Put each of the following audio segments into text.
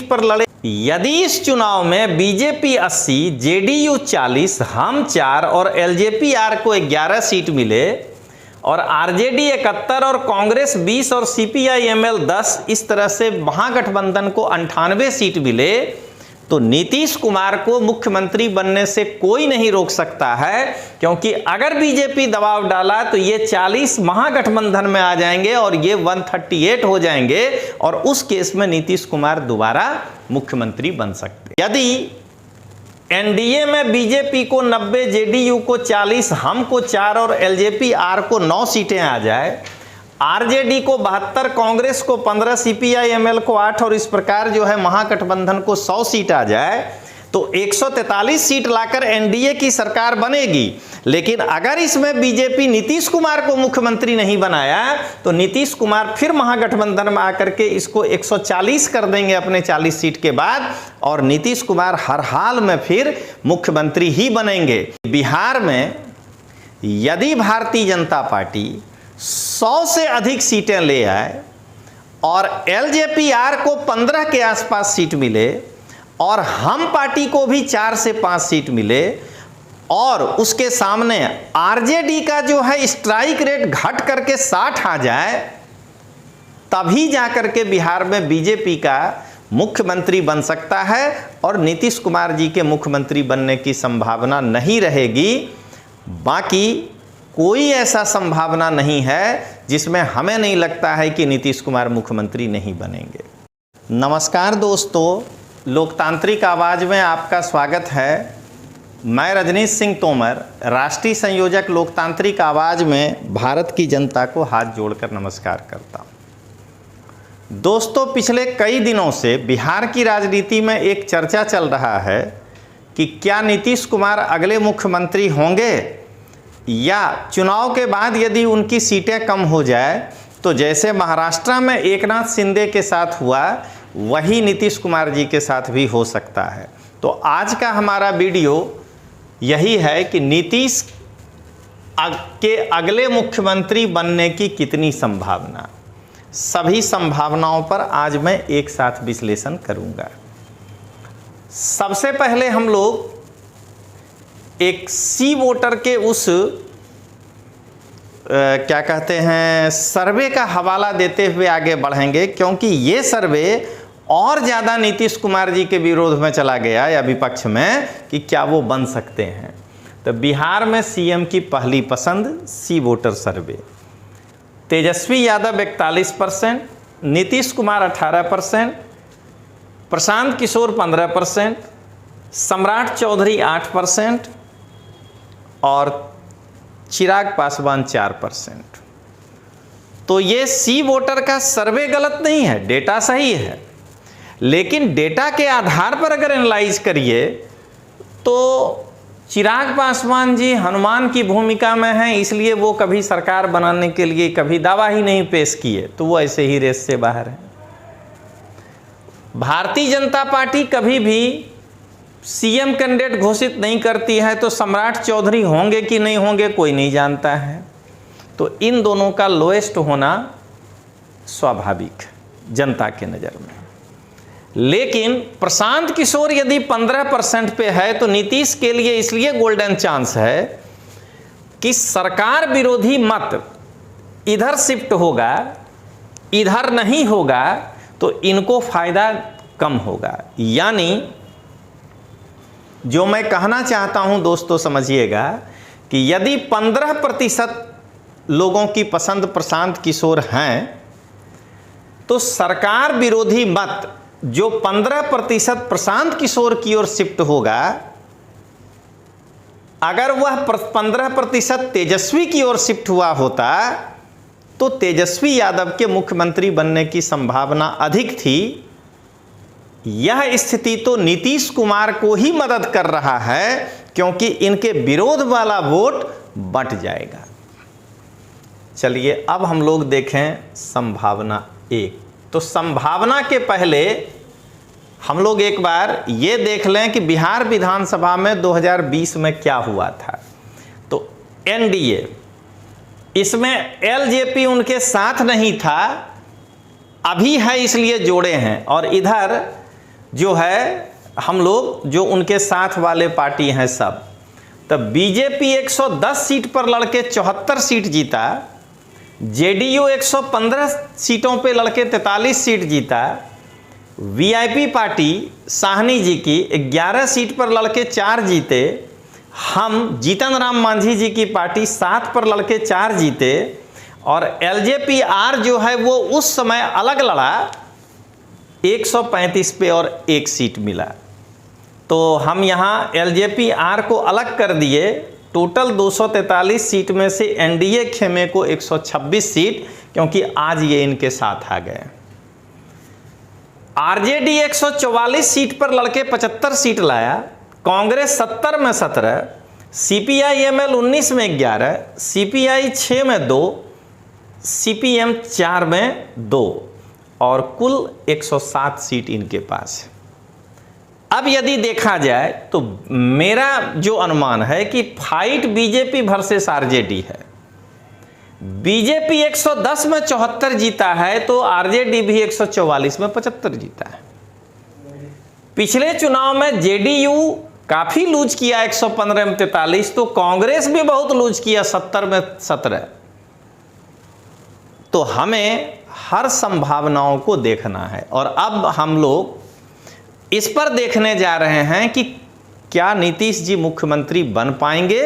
Seat पर लड़े। यदि इस चुनाव में बीजेपी 80, जेडीयू 40, हम 4 और एलजेपी-आर को 11 सीट मिले और आरजेडी 71 और कांग्रेस 20 और सीपीआई-एमएल 10, इस तरह से महागठबंधन को 98 सीट मिले, तो नीतीश कुमार को मुख्यमंत्री बनने से कोई नहीं रोक सकता है, क्योंकि अगर बीजेपी दबाव डाला तो ये 40 महागठबंधन में आ जाएंगे और ये 138 हो जाएंगे और उस केस में नीतीश कुमार दोबारा मुख्यमंत्री बन सकते। यदि एनडीए में बीजेपी को 90, जेडीयू को 40, हम को 4 और एलजेपी-आर को 9 सीटें आ जाए, आरजेडी को 72, कांग्रेस को 15, सीपीआई-एमएल को 8 और इस प्रकार जो है महागठबंधन को 100 सीट आ जाए, तो 143 सीट लाकर एनडीए की सरकार बनेगी। लेकिन अगर इसमें बीजेपी नीतीश कुमार को मुख्यमंत्री नहीं बनाया तो नीतीश कुमार फिर महागठबंधन में आकर के इसको 140 कर देंगे अपने 40 सीट के बाद, और नीतीश कुमार हर हाल में फिर मुख्यमंत्री ही बनेंगे। बिहार में यदि भारतीय जनता पार्टी 100 से अधिक सीटें ले आए और एलजेपी-आर को 15 के आसपास सीट मिले और हम पार्टी को भी 4 से 5 सीट मिले और उसके सामने आरजेडी का जो है स्ट्राइक रेट घट करके 60 आ जाए, तभी जाकर के बिहार में बीजेपी का मुख्यमंत्री बन सकता है और नीतीश कुमार जी के मुख्यमंत्री बनने की संभावना नहीं रहेगी। बाकी कोई ऐसा संभावना नहीं है जिसमें हमें नहीं लगता है कि नीतीश कुमार मुख्यमंत्री नहीं बनेंगे। नमस्कार दोस्तों, लोकतांत्रिक आवाज़ में आपका स्वागत है। मैं रजनीश सिंह तोमर, राष्ट्रीय संयोजक लोकतांत्रिक आवाज़ में भारत की जनता को हाथ जोड़कर नमस्कार करता हूँ। दोस्तों, पिछले कई दिनों से बिहार की राजनीति में एक चर्चा चल रहा है कि क्या नीतीश कुमार अगले मुख्यमंत्री होंगे या चुनाव के बाद यदि उनकी सीटें कम हो जाए तो जैसे महाराष्ट्र में एकनाथ शिंदे के साथ हुआ वही नीतीश कुमार जी के साथ भी हो सकता है। तो आज का हमारा वीडियो यही है कि नीतीश के अगले मुख्यमंत्री बनने की कितनी संभावना, सभी संभावनाओं पर आज मैं एक साथ विश्लेषण करूंगा। सबसे पहले हम लोग एक सी वोटर के उस क्या कहते हैं सर्वे का हवाला देते हुए आगे बढ़ेंगे, क्योंकि ये सर्वे और ज़्यादा नीतीश कुमार जी के विरोध में चला गया या विपक्ष में कि क्या वो बन सकते हैं। तो बिहार में सीएम की पहली पसंद सी वोटर सर्वे, तेजस्वी यादव 41%, नीतीश कुमार 18%, प्रशांत किशोर 15%, सम्राट चौधरी 8% और चिराग पासवान 4%। तो ये सी वोटर का सर्वे गलत नहीं है, डेटा सही है, लेकिन डेटा के आधार पर अगर एनालाइज करिए तो चिराग पासवान जी हनुमान की भूमिका में हैं, इसलिए वो कभी सरकार बनाने के लिए कभी दावा ही नहीं पेश किए, तो वो ऐसे ही रेस से बाहर हैं। भारतीय जनता पार्टी कभी भी सीएम कैंडिडेट घोषित नहीं करती है, तो सम्राट चौधरी होंगे कि नहीं होंगे कोई नहीं जानता है। तो इन दोनों का लोएस्ट होना स्वाभाविक जनता के नज़र में। लेकिन प्रशांत किशोर यदि 15% पे है तो नीतीश के लिए इसलिए गोल्डन चांस है कि सरकार विरोधी मत इधर शिफ्ट होगा, इधर नहीं होगा, तो इनको फायदा कम होगा। यानी जो मैं कहना चाहता हूं दोस्तों, समझिएगा कि यदि 15% लोगों की पसंद प्रशांत किशोर हैं, तो सरकार विरोधी मत जो 15% प्रशांत किशोर की ओर शिफ्ट होगा, अगर वह 15% तेजस्वी की ओर शिफ्ट हुआ होता तो तेजस्वी यादव के मुख्यमंत्री बनने की संभावना अधिक थी। यह स्थिति तो नीतीश कुमार को ही मदद कर रहा है, क्योंकि इनके विरोध वाला वोट बंट जाएगा। चलिए अब हम लोग देखें संभावना 1। तो संभावना के पहले हम लोग एक बार ये देख लें कि बिहार विधानसभा में 2020 में क्या हुआ था। तो एनडीए, इसमें एलजेपी उनके साथ नहीं था, अभी है इसलिए जोड़े हैं, और इधर जो है हम लोग जो उनके साथ वाले पार्टी हैं सब, तब बीजेपी 110 सीट पर लड़के 74 सीट जीता, जेडीयू 115 सीटों पे लड़के 43 सीट जीता, वीआईपी पार्टी साहनी जी की 11 सीट पर लड़के 4 जीते, हम जीतन राम मांझी जी की पार्टी 7 पर लड़के 4 जीते, और एलजेपीआर जो है वो उस समय अलग लड़ा 135 पे और 1 सीट मिला। तो हम यहाँ एलजेपीआर को अलग कर दिए, टोटल 243 सीट में से एनडीए खेमे को 126 सीट, क्योंकि आज ये इनके साथ आ गए। आरजेडी 144 सीट पर लड़के 75 सीट लाया, कांग्रेस 70 में 17, सीपीआई-एमएल 19 में 11, सीपीआई 6 में 2, सीपीएम 4 में 2, और कुल 107 सीट इनके पास है। अब यदि देखा जाए तो मेरा जो अनुमान है कि फाइट बीजेपी वर्सेस आरजेडी है। बीजेपी 110 में 74 जीता है, तो आरजेडी भी 144 में 75 जीता है। पिछले चुनाव में जेडीयू काफी लूज किया 115 में 43, तो कांग्रेस भी बहुत लूज किया 70 में 17। तो हमें हर संभावनाओं को देखना है, और अब हम लोग इस पर देखने जा रहे हैं कि क्या नीतीश जी मुख्यमंत्री बन पाएंगे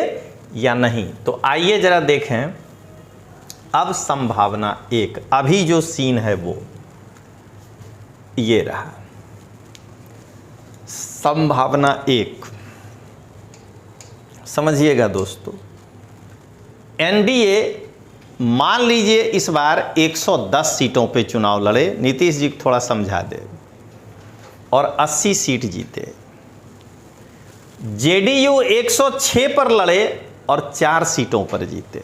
या नहीं। तो आइए जरा देखें। अब संभावना 1, अभी जो सीन है वो ये रहा। संभावना 1 समझिएगा दोस्तों, एनडीए मान लीजिए इस बार 110 सीटों पे चुनाव लड़े, नीतीश जी को थोड़ा समझा दे, और 80 सीट जीते। जेडीयू 106 पर लड़े और 4 सीटों पर जीते।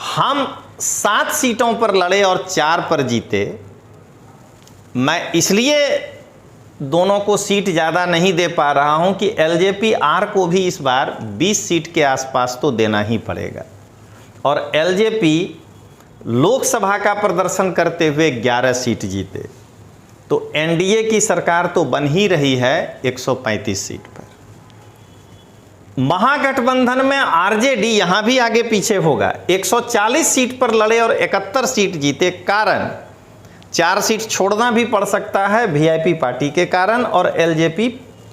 हम 7 सीटों पर लड़े और 4 पर जीते। मैं इसलिए दोनों को सीट ज़्यादा नहीं दे पा रहा हूं कि एलजेपीआर को भी इस बार 20 सीट के आसपास तो देना ही पड़ेगा, और एलजेपी लोकसभा का प्रदर्शन करते हुए 11 सीट जीते। तो एनडीए की सरकार तो बन ही रही है 135 सीट पर। महागठबंधन में आरजेडी यहां भी आगे पीछे होगा, 140 सीट पर लड़े और 71 सीट जीते। कारण 4 सीट छोड़ना भी पड़ सकता है वीआईपी पार्टी के कारण, और एलजेपी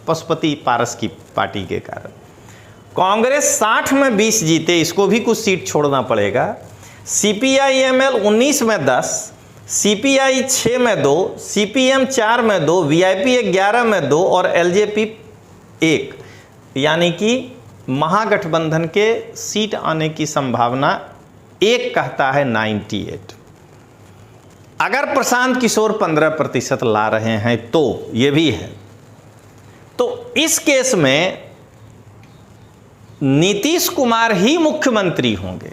पशुपति पारस की पार्टी के कारण। कांग्रेस 60 में 20 जीते, इसको भी कुछ सीट छोड़ना पड़ेगा। सीपीआई-एमएल 19 में 10, सीपीआई 6 में 2, सीपीएम 4 में 2, वीआईपी 11 में 2, और एलजेपी 1, यानी कि महागठबंधन के सीट आने की संभावना 1 कहता है 98। अगर प्रशांत किशोर 15% ला रहे हैं तो ये भी है। तो इस केस में नीतीश कुमार ही मुख्यमंत्री होंगे।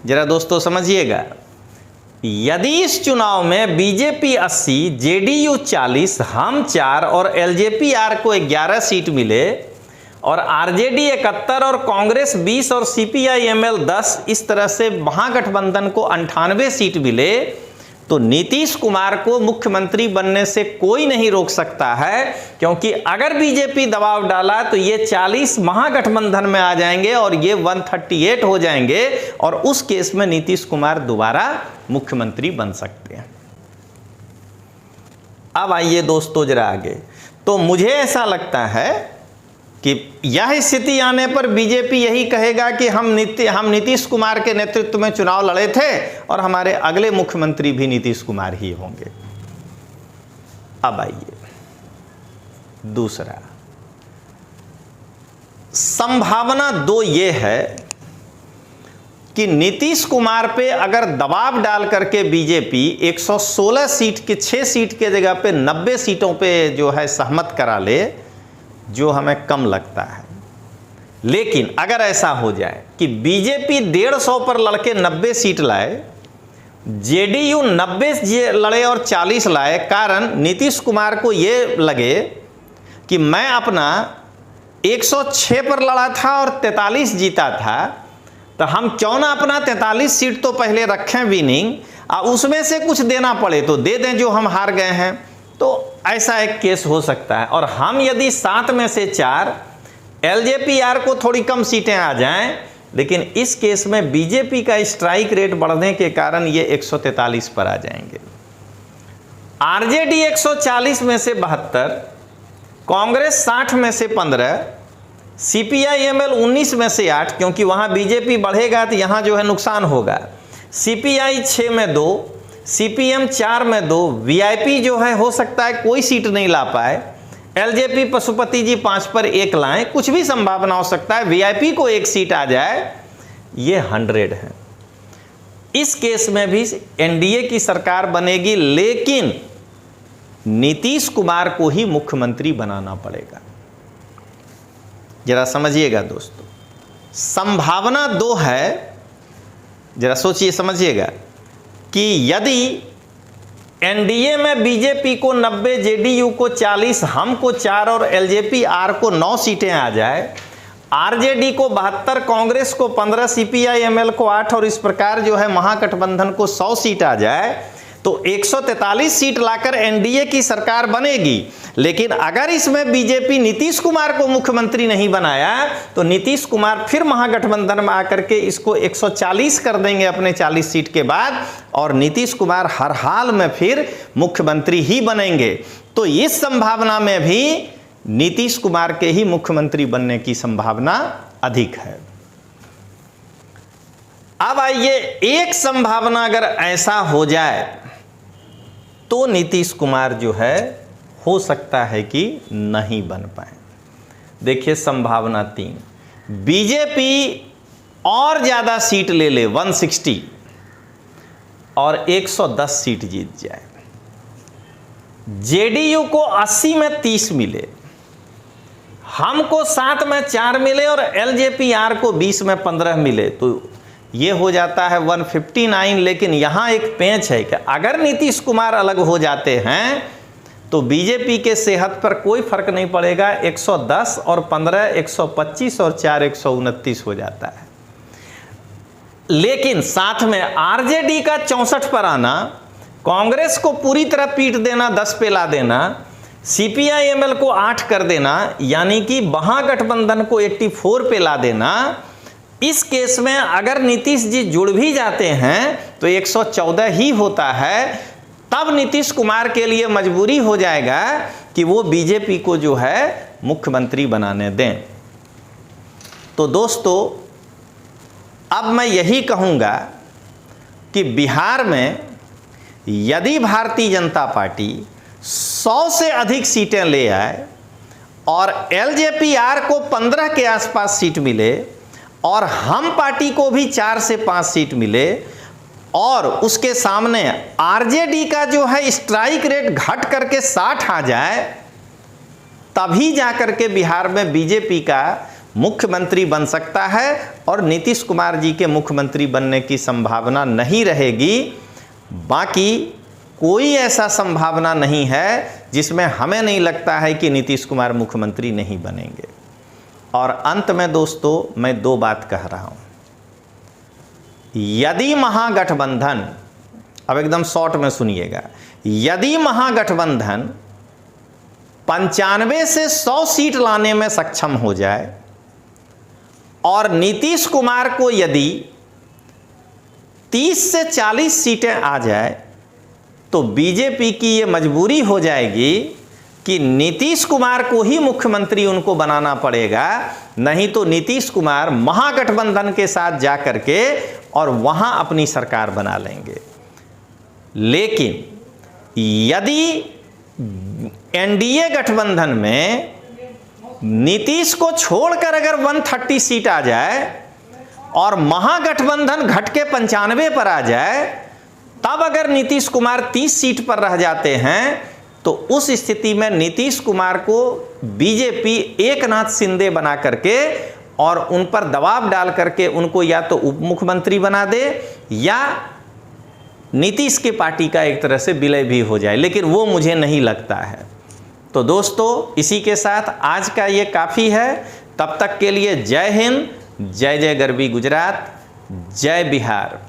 जरा दोस्तों समझिएगा, यदि इस चुनाव में बीजेपी 80, जेडीयू 40, हम 4 और एलजेपीआर को 11 सीट मिले, और आरजेडी 71 और कांग्रेस 20 और सीपीआई-एमएल 10, इस तरह से महागठबंधन को 98 सीट मिले, तो नीतीश कुमार को मुख्यमंत्री बनने से कोई नहीं रोक सकता है। क्योंकि अगर बीजेपी दबाव डाला तो ये 40 महागठबंधन में आ जाएंगे और ये 138 हो जाएंगे, और उस केस में नीतीश कुमार दोबारा मुख्यमंत्री बन सकते हैं। अब आइए दोस्तों जरा आगे। तो मुझे ऐसा लगता है कि यह स्थिति आने पर बीजेपी यही कहेगा कि हम नीतीश कुमार के नेतृत्व में चुनाव लड़े थे और हमारे अगले मुख्यमंत्री भी नीतीश कुमार ही होंगे। अब आइए दूसरा, संभावना 2 ये है कि नीतीश कुमार पे अगर दबाव डाल करके बीजेपी 116 सीट के 6 सीट के जगह पे 90 सीटों पे जो है सहमत करा ले, जो हमें कम लगता है। लेकिन अगर ऐसा हो जाए कि बीजेपी 150 पर लड़के 90 सीट लाए, जेडीयू 90 लड़े और 40 लाए, कारण नीतीश कुमार को ये लगे कि मैं अपना 106 पर लड़ा था और 43 जीता था, तो हम क्यों ना अपना 43 सीट तो पहले रखें विनिंग, उसमें से कुछ देना पड़े तो दे दें जो हम हार गए हैं। तो ऐसा एक केस हो सकता है। और हम यदि 7 में से 4, एलजेपीआर को थोड़ी कम सीटें आ जाएं, लेकिन इस केस में बीजेपी का स्ट्राइक रेट बढ़ने के कारण ये 143 पर आ जाएंगे। आरजेडी 140 में से 72, कांग्रेस 60 में से 15, सीपीआई-एमएल 19 में से 8, क्योंकि वहां बीजेपी बढ़ेगा तो यहां जो है नुकसान होगा, सीपीआई 6 में 2, सीपीएम 4 में 2, वीआईपी जो है हो सकता है कोई सीट नहीं ला पाए, एलजेपी पशुपति जी 5 पर 1 लाएं, कुछ भी संभावना हो सकता है, वीआईपी को 1 सीट आ जाए, ये 100 है। इस केस में भी एनडीए की सरकार बनेगी, लेकिन नीतीश कुमार को ही मुख्यमंत्री बनाना पड़ेगा। जरा समझिएगा दोस्तों, संभावना 2 है, जरा सोचिए समझिएगा, कि यदि एनडीए में बीजेपी को 90, जेडीयू को 40, हम को 4 और एलजेपीआर को 9 सीटें आ जाए, आरजेडी को 72, कांग्रेस को 15, सीपीआई-एमएल को 8 और इस प्रकार जो है महागठबंधन को 100 सीट आ जाए, तो 143 सीट लाकर एनडीए की सरकार बनेगी। लेकिन अगर इसमें बीजेपी नीतीश कुमार को मुख्यमंत्री नहीं बनाया तो नीतीश कुमार फिर महागठबंधन में आकर के इसको 140 कर देंगे अपने 40 सीट के बाद, और नीतीश कुमार हर हाल में फिर मुख्यमंत्री ही बनेंगे। तो इस संभावना में भी नीतीश कुमार के ही मुख्यमंत्री बनने की संभावना अधिक है। अब आइए, एक संभावना अगर ऐसा हो जाए तो नीतीश कुमार जो है हो सकता है कि नहीं बन पाए। देखिए संभावना 3, बीजेपी और ज्यादा सीट ले ले 160 और 110 सीट जीत जाए, जेडीयू को 80 में 30 मिले, हमको 7 में 4 मिले और एलजेपीआर को 20 में 15 मिले, तो ये हो जाता है 159। लेकिन यहां एक पेंच है कि अगर नीतीश कुमार अलग हो जाते हैं तो बीजेपी के सेहत पर कोई फर्क नहीं पड़ेगा, 110 और 15 125 और 4 129 हो जाता है। लेकिन साथ में आरजेडी का 64 पर आना, कांग्रेस को पूरी तरह पीट देना, 10 पे ला देना, सीपीआई-एमएल को 8 कर देना, यानी कि महागठबंधन को 84 पे ला देना, इस केस में अगर नीतीश जी जुड़ भी जाते हैं तो 114 ही होता है। तब नीतीश कुमार के लिए मजबूरी हो जाएगा कि वो बीजेपी को जो है मुख्यमंत्री बनाने दें। तो दोस्तों, अब मैं यही कहूँगा कि बिहार में यदि भारतीय जनता पार्टी 100 से अधिक सीटें ले आए और एलजेपीआर को 15 के आसपास सीट मिले और हम पार्टी को भी 4 से 5 सीट मिले और उसके सामने आरजेडी का जो है स्ट्राइक रेट घट करके 60 आ जाए, तभी जाकर के बिहार में बीजेपी का मुख्यमंत्री बन सकता है और नीतीश कुमार जी के मुख्यमंत्री बनने की संभावना नहीं रहेगी। बाकी कोई ऐसा संभावना नहीं है जिसमें हमें नहीं लगता है कि नीतीश कुमार मुख्यमंत्री नहीं बनेंगे। और अंत में दोस्तों मैं 2 बात कह रहा हूं, यदि महागठबंधन, अब एकदम शॉर्ट में सुनिएगा, यदि महागठबंधन 95 से 100 सीट लाने में सक्षम हो जाए और नीतीश कुमार को यदि 30 से 40 सीटें आ जाए तो बीजेपी की ये मजबूरी हो जाएगी कि नीतीश कुमार को ही मुख्यमंत्री उनको बनाना पड़ेगा, नहीं तो नीतीश कुमार महागठबंधन के साथ जाकर के और वहां अपनी सरकार बना लेंगे। लेकिन यदि एनडीए गठबंधन में नीतीश को छोड़कर अगर 130 सीट आ जाए और महागठबंधन घट के 95 पर आ जाए, तब अगर नीतीश कुमार 30 सीट पर रह जाते हैं तो उस स्थिति में नीतीश कुमार को बीजेपी एकनाथ शिंदे बना करके और उन पर दबाव डाल करके उनको या तो उप मुख्यमंत्री बना दे या नीतीश की पार्टी का एक तरह से विलय भी हो जाए, लेकिन वो मुझे नहीं लगता है। तो दोस्तों, इसी के साथ आज का ये काफ़ी है। तब तक के लिए जय हिंद, जय जय गरवी गुजरात, जय बिहार।